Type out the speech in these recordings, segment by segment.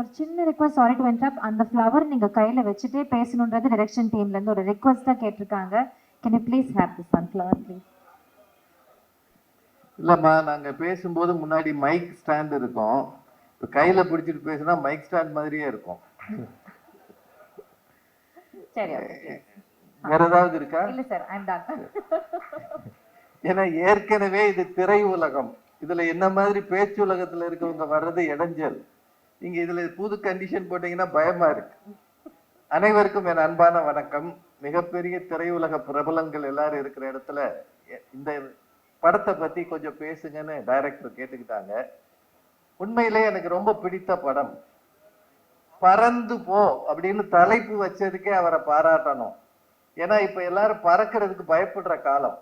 ஒரு சின்ன request, sorry to interrupt. அந்த ஃப்ளவர் நீங்க கையில வச்சுட்டே பேசணும்ன்றது டைரக்ஷன் டீம்ல இருந்து ஒரு ரிக்வெஸ்டா கேட்டிருக்காங்க. Can you please have the sunflower please? இல்லம்மா, நாங்க பேசும்போது முன்னாடி மைக் ஸ்டாண்ட் இருக்கும். இப்போ கையில பிடிச்சிட்டு பேசினா மைக் ஸ்டாண்ட் மாதிரியே இருக்கும். சரி, ஓகே. வேற ஏதாவது இருக்கா? இல்ல சார், ஐ அம் டன். ஏன்னா ஏற்கனவே இது திரை உலகம். இதுல என்ன மாதிரி பேச்சு உலகத்துல இருக்கவங்க வர்றது இடைஞ்சல். நீங்க இதுல புது கண்டிஷன் போட்டீங்கன்னா பயமா இருக்கு. அனைவருக்கும் என் அன்பான வணக்கம். மிகப்பெரிய திரையுலக பிரபலங்கள் எல்லாரும் இருக்கிற இடத்துல இந்த படத்தை பத்தி கொஞ்சம் பேசுங்கன்னு டைரக்டர் கேட்டுக்கிட்டாங்க. உண்மையிலே எனக்கு ரொம்ப பிடித்த படம். பறந்து போ அப்படின்னு தலைப்பு வச்சதுக்கே அவரை பாராட்டணும். ஏன்னா இப்ப எல்லாரும் பறக்கிறதுக்கு பயப்படுற காலம்.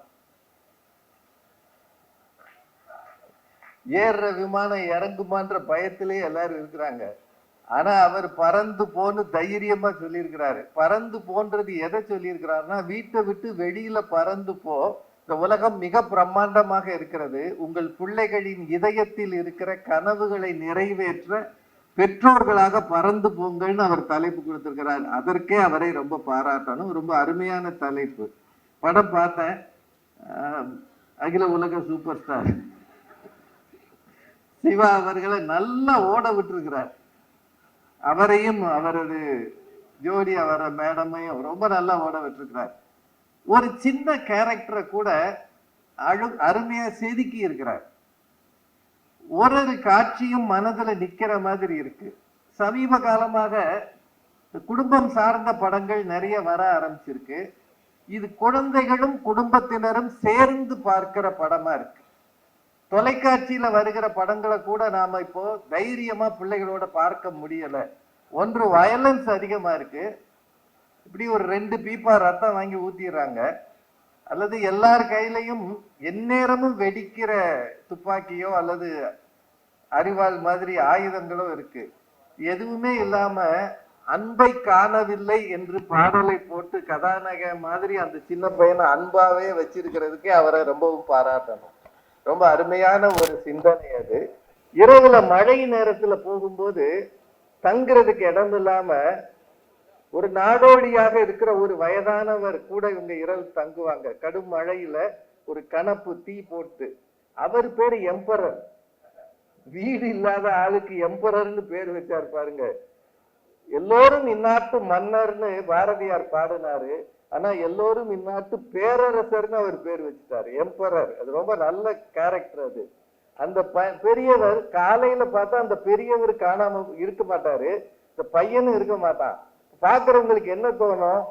ஏறுற விமானம் இறங்குமான்ற பயத்திலே எல்லாரும் இருக்கிறாங்க. ஆனா அவர் பறந்து போன்னு தைரியமா சொல்லியிருக்கிறாரு. பறந்து போன்றது எதை சொல்லியிருக்கிறாருன்னா, வீட்டை விட்டு வெளியில பறந்து போ, இந்த உலகம் மிக பிரம்மாண்டமாக இருக்கிறது, உங்கள் பிள்ளைகளின் இதயத்தில் இருக்கிற கனவுகளை நிறைவேற்ற பெற்றோர்களாக பறந்து போங்கள்னு அவர் தலைப்பு கொடுத்திருக்கிறார். அதற்கே அவரை ரொம்ப பாராட்டணும். ரொம்ப அருமையான தலைப்பு. படம் பார்த்தேன். அகில உலக சூப்பர் ஸ்டார் சிவா அவர்களை நல்லா ஓட விட்டுருக்கிறார். அவரையும் அவரது ஜோடி அவர மேடமையும் ரொம்ப நல்லா ஓட விட்டுருக்கிறார். ஒரு சின்ன கேரக்டரை கூட அருமையா செதுக்கி இருக்கிறார். ஒரு காட்சியும் மனதுல நிக்கிற மாதிரி இருக்கு. சமீப காலமாக குடும்பம் சார்ந்த படங்கள் நிறைய வர ஆரம்பிச்சிருக்கு. இது குழந்தைகளும் குடும்பத்தினரும் சேர்ந்து பார்க்கிற படமா இருக்கு. தொலைக்காட்சியில வருகிற படங்களை கூட நாம இப்போ தைரியமா பிள்ளைகளோட பார்க்க முடியல. ஒன்று வயலன்ஸ் அதிகமா இருக்கு. இப்படி ஒரு 2 பீப்பா ரத்தம் வாங்கி ஊத்திடுறாங்க. அல்லது எல்லார் கையிலையும் எந்நேரமும் வெடிக்கிற துப்பாக்கியோ அல்லது அறிவாள் மாதிரி ஆயுதங்களோ இருக்கு. எதுவுமே இல்லாம அன்பை காணவில்லை என்று பாடலை போட்டு கதாநாயக மாதிரி அந்த சின்ன பையனை அன்பாவே வச்சிருக்கிறதுக்கே அவரை ரொம்பவும் பாராட்டணும். ரொம்ப அருமையான ஒரு சிந்தனை அது. இரவுல மழை நேரத்துல போகும்போது தங்குறதுக்கு இடம் இல்லாம ஒரு நாடோடியாக இருக்கிற ஒரு வயதானவர் கூட இவங்க இரவு தங்குவாங்க. கடும் மழையில ஒரு கணப்பு தீ போட்டு. அவர் பேரு எம்பரர். வீடு இல்லாத ஆளுக்கு எம்பரர்னு பேர் வச்சார் பாருங்க. எல்லோரும் இந்நாட்டு மன்னர்னு பாரதியார் பாடினாரு. ஆனா எல்லோரும் இந்நாட்டு பேரரசர்னு அவர் பேர் வச்சுட்டாரு, எம்பரர். அது ரொம்ப நல்ல கேரக்டர் அது. அந்த பெரியவர் காலையில பார்த்தா அந்த பெரியவர் காணாம இருக்க மாட்டாரு, இந்த பையனும் இருக்க மாட்டான். பாக்குறவங்களுக்கு என்ன தோணும்?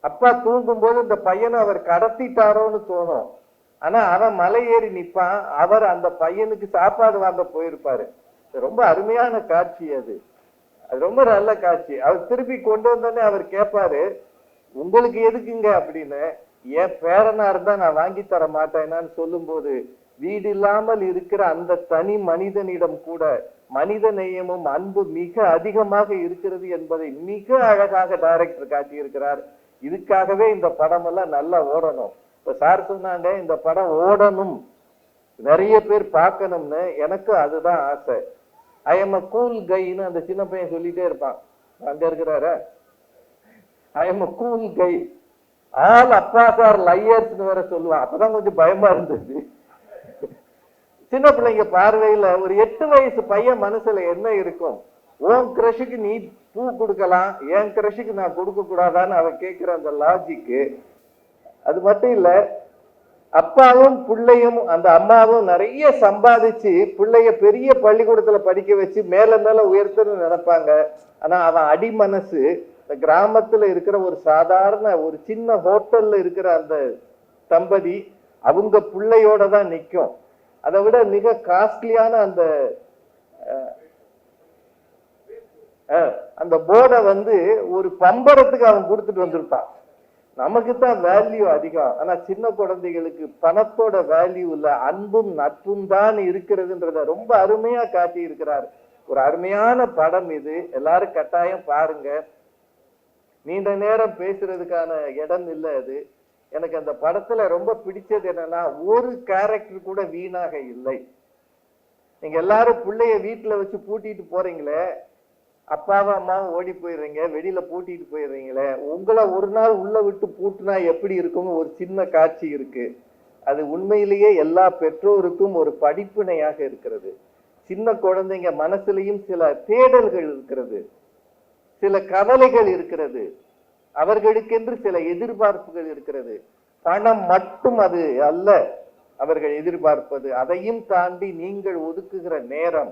அப்பா தூங்கும் போது இந்த பையனை அவர் கடத்திட்டாரோன்னு தோணும். ஆனா அவன் மலை ஏறி நிப்பான். அவர் அந்த பையனுக்கு சாப்பாடு வாங்க போயிருப்பாரு. ரொம்ப அருமையான காட்சி அது. அது ரொம்ப நல்ல காட்சி. அவர் திருப்பி கொண்டு வந்தோடனே அவர் கேட்பாரு, உங்களுக்கு எதுக்குங்க அப்படின்னு. என் பேரனா இருந்தா நான் வாங்கி தர மாட்டேனான்னு சொல்லும் போது, வீடு இல்லாமல் இருக்கிற அந்த தனி மனிதனிடம் கூட மனித நேயமும் அன்பு மிக அதிகமாக இருக்கிறது என்பதை மிக அழகாக டைரக்டர் காட்டியிருக்கிறார். இதுக்காகவே இந்த படம் எல்லாம் நல்லா ஓடணும். இப்ப சார் சொன்னாங்க இந்த படம் ஓடணும், நிறைய பேர் பார்க்கணும்னு. எனக்கு அதுதான் ஆசை. ஐ எம் அ கூல் கைன்னு அந்த சின்ன பையன் சொல்லிட்டே இருப்பான். அங்க இருக்கிறாரு, I am a cool guy, all அப்பா சார் லையர்ஸ்னு வேற சொல்லுவான். அப்பதான் கொஞ்சம் பயமா இருந்தது. சின்ன பிள்ளைங்க பார்வையில ஒரு 8 வயசு பையன் மனசுல என்ன இருக்கும்? உன் கிரஷுக்கு நீ பூ கொடுக்கலாம், என் கிரஷுக்கு நான் கொடுக்க கூடாதான்னு அவன் கேட்கிற அந்த லாஜிக்கு. அது மட்டும் இல்ல, அப்பாவும் பிள்ளையும் அந்த அம்மாவும் நிறைய சம்பாதிச்சு பிள்ளைய பெரிய பள்ளிக்கூடத்துல படிக்க வச்சு மேல மேல உயர்த்தணும்னு நினைப்பாங்க. ஆனா அவன் அடி மனசு இந்த கிராமத்துல இருக்கிற ஒரு சாதாரண ஒரு சின்ன ஹோட்டல்ல இருக்கிற அந்த தம்பதி அவங்க பிள்ளையோட தான் நிற்கும். அதை விட மிக காஸ்ட்லியான அந்த போர்டை ஒரு பம்பரத்துக்கு அவன் கொடுத்துட்டு வந்திருப்பான். நமக்கு தான் வேல்யூ அதிகம். ஆனா சின்ன குழந்தைகளுக்கு பணத்தோட வேல்யூ இல்ல, அன்பும் நட்பும் தான் இருக்கிறதுன்றத ரொம்ப அருமையா காட்டி இருக்கிறார். ஒரு அருமையான படம் இது. எல்லாரும் கட்டாயம் பாருங்க. நீண்ட நேரம் பேசுறதுக்கான இடம் இல்லை அது. எனக்கு அந்த படத்துல ரொம்ப பிடிச்சது என்னன்னா, ஒரு கேரக்டர் கூட வீணாக இல்லை. நீங்க எல்லாரும் பிள்ளைய வீட்டுல வச்சு பூட்டிட்டு போறீங்களே, அப்பாவும் அம்மாவும் ஓடி போயிடுறீங்க, வெளியில பூட்டிட்டு போயிடுறீங்களே, உங்களை ஒரு நாள் உள்ள விட்டு பூட்டினா எப்படி இருக்கும்னு ஒரு சின்ன காட்சி இருக்கு. அது உண்மையிலேயே எல்லா பெற்றோருக்கும் ஒரு படிப்பினையாக இருக்கிறது. சின்ன குழந்தைங்க மனசுலயும் சில தேடல்கள் இருக்கிறது, சில கவலைகள் இருக்கிறது, அவர்களுக்கென்று சில எதிர்பார்ப்புகள் இருக்கிறது. பணம் மட்டும் அது அல்ல அவர்கள் எதிர்பார்ப்பது. அதையும் தாண்டி நீங்கள் ஒதுக்குகிற நேரம்.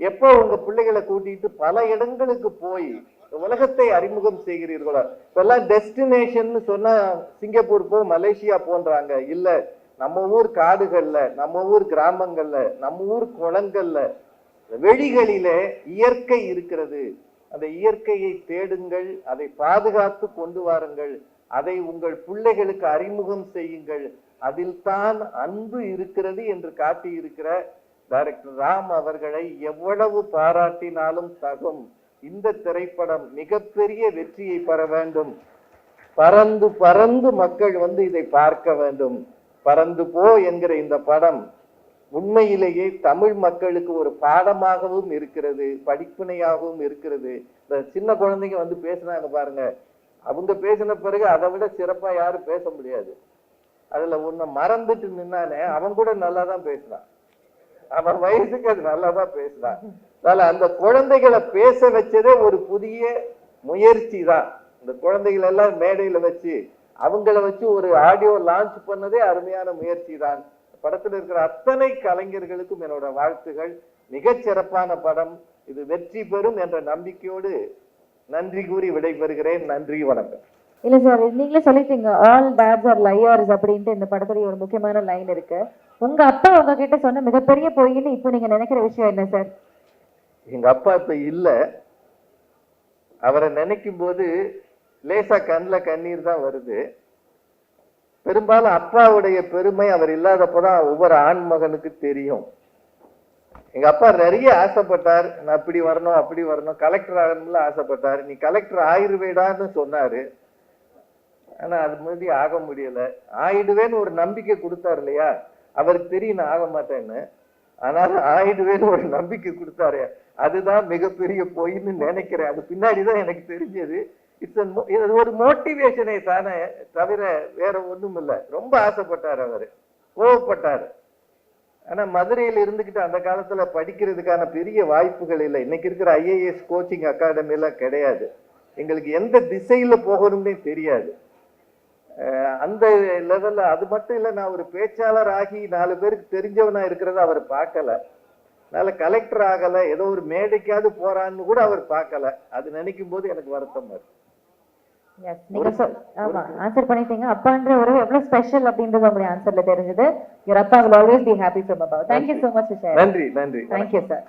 எப்போ உங்க பிள்ளைகளை கூட்டிட்டு பல இடங்களுக்கு போய் உலகத்தை அறிமுகம் செய்கிறீர்களோ, இப்பெல்லாம் டெஸ்டினேஷன் சொன்னா சிங்கப்பூர் போ, மலேசியா போன்றாங்க. இல்ல, நம்ம ஊர் காடுகள்ல, நம்ம ஊர் கிராமங்கள்ல, நம்ம ஊர் குளங்கள்ல, வெளிகளிலே இயற்கை இருக்கிறது. அந்த இயற்கையை தேடுங்கள், அதை பாதுகாத்து கொண்டு வாருங்கள், அதை உங்கள் பிள்ளைகளுக்கு அறிமுகம் செய்யுங்கள். அதில் தான் அன்பு இருக்கிறது என்று காட்டியிருக்கிற டைரக்டர் ராம் அவர்களை எவ்வளவு பாராட்டினாலும் தகும். இந்த திரைப்படம் மிகப்பெரிய வெற்றியை பெற வேண்டும். பறந்து பறந்து மக்கள் வந்து இதை பார்க்க வேண்டும். பறந்து போ என்கிற இந்த படம் உண்மையிலேயே தமிழ் மக்களுக்கு ஒரு பாடமாகவும் இருக்கிறது, படிப்பினையாகவும் இருக்கிறது. இந்த சின்ன குழந்தைங்க வந்து பேசினாங்க பாருங்க, அவங்க பேசின பிறகு அதை விட சிறப்பா யாரும் பேச முடியாது. அதுல உன்னை மறந்துட்டு நின்னானே அவன் கூட நல்லா தான் பேசினான், அவன் வயசுக்கு அது நல்லா தான் பேசினான். அதனால அந்த குழந்தைகளை பேச வச்சதே ஒரு புதிய முயற்சி தான். இந்த குழந்தைகள் எல்லாம் மேடையில வச்சு அவங்கள வச்சு ஒரு ஆடியோ லான்ச் பண்ணதே அருமையான முயற்சி தான். படத்தில் இருக்கிற அத்தனை கலைஞர்களுக்கும் என்னோட வாழ்த்துகள். மிகச் சிறப்பான படம், இது வெற்றி பெறும் என்ற நம்பிக்கையோடு நன்றி கூறி விடைபெறுகிறேன். நன்றி, வணக்கம். இல்ல சார், நீங்களே சொல்லிட்டீங்க ஆல் டேட்ஸ் ஆர் லையர்ஸ் அப்படின்ட்டு இந்த படத்துடைய ஒரு முக்கியமான லைன் இருக்கு. உங்க அப்பா உங்ககிட்ட சொன்ன மிகப்பெரிய பொய்ன்னு இப்போ நீங்க நினைக்கிற விஷயம் என்ன சார்? எங்க அப்பா இப்ப இல்ல. அவரை நினைக்கும் போது லேசா கண்ணில் கண்ணீர் தான் வருது. பெரும்பாலும் அப்பாவுடைய பெருமை அவர் இல்லாதப்பதான் ஒவ்வொரு ஆண் மகனுக்கு தெரியும். எங்க அப்பா நிறைய ஆசைப்பட்டார், நான் அப்படி வரணும் அப்படி வரணும், கலெக்டர் ஆகணும்ல ஆசைப்பட்டார். நீ கலெக்டர் ஆயிடுவேடான்னு சொன்னாரு. ஆனா அது மாதிரி ஆக முடியல. ஆயிடுவேன்னு ஒரு நம்பிக்கை கொடுத்தாரு இல்லையா, அவருக்கு தெரியும் நான் ஆக மாட்டேன்னு. ஆனாலும் ஆயிடுவேன்னு ஒரு நம்பிக்கை கொடுத்தாரு. அதுதான் மிகப்பெரிய பொய்ன்னு நினைக்கிறேன். அது பின்னாடிதான் எனக்கு தெரிஞ்சது. இது ஒரு மோட்டிவேஷனை தானே தவிர வேற ஒண்ணும் இல்லை. ரொம்ப ஆசைப்பட்டார், அவரு கோவப்பட்டார். ஆனா மதுரையில இருந்துகிட்டு அந்த காலத்துல படிக்கிறதுக்கான பெரிய வாய்ப்புகள் இல்லை. இன்னைக்கு இருக்கிற IAS கோச்சிங் அகாடமி எல்லாம் கிடையாது. எங்களுக்கு எந்த திசையில போகணும்னே தெரியாது. அந்த லெவல்ல அது மட்டும் இல்லை, நான் ஒரு பேச்சாளர் ஆகி 4 பேருக்கு தெரிஞ்சவனா இருக்கிறத அவர் பார்க்கல. அதனால கலெக்டர் ஆகல, ஏதோ ஒரு மேடைக்காவது போறான்னு கூட அவர் பார்க்கல. அது நினைக்கும் போது எனக்கு வருத்தம் இருக்கு. ஆன்சர் பண்ணிட்டீங்க. அப்பான்ற உறவு எவ்வளவு ஸ்பெஷல் அப்படின்றது உங்களுடைய ஆன்சர்ல தெரிஞ்சது. Your அப்பா will always be happy from above. Thank you so much for sharing. நன்றி, நன்றி. Thank you sir.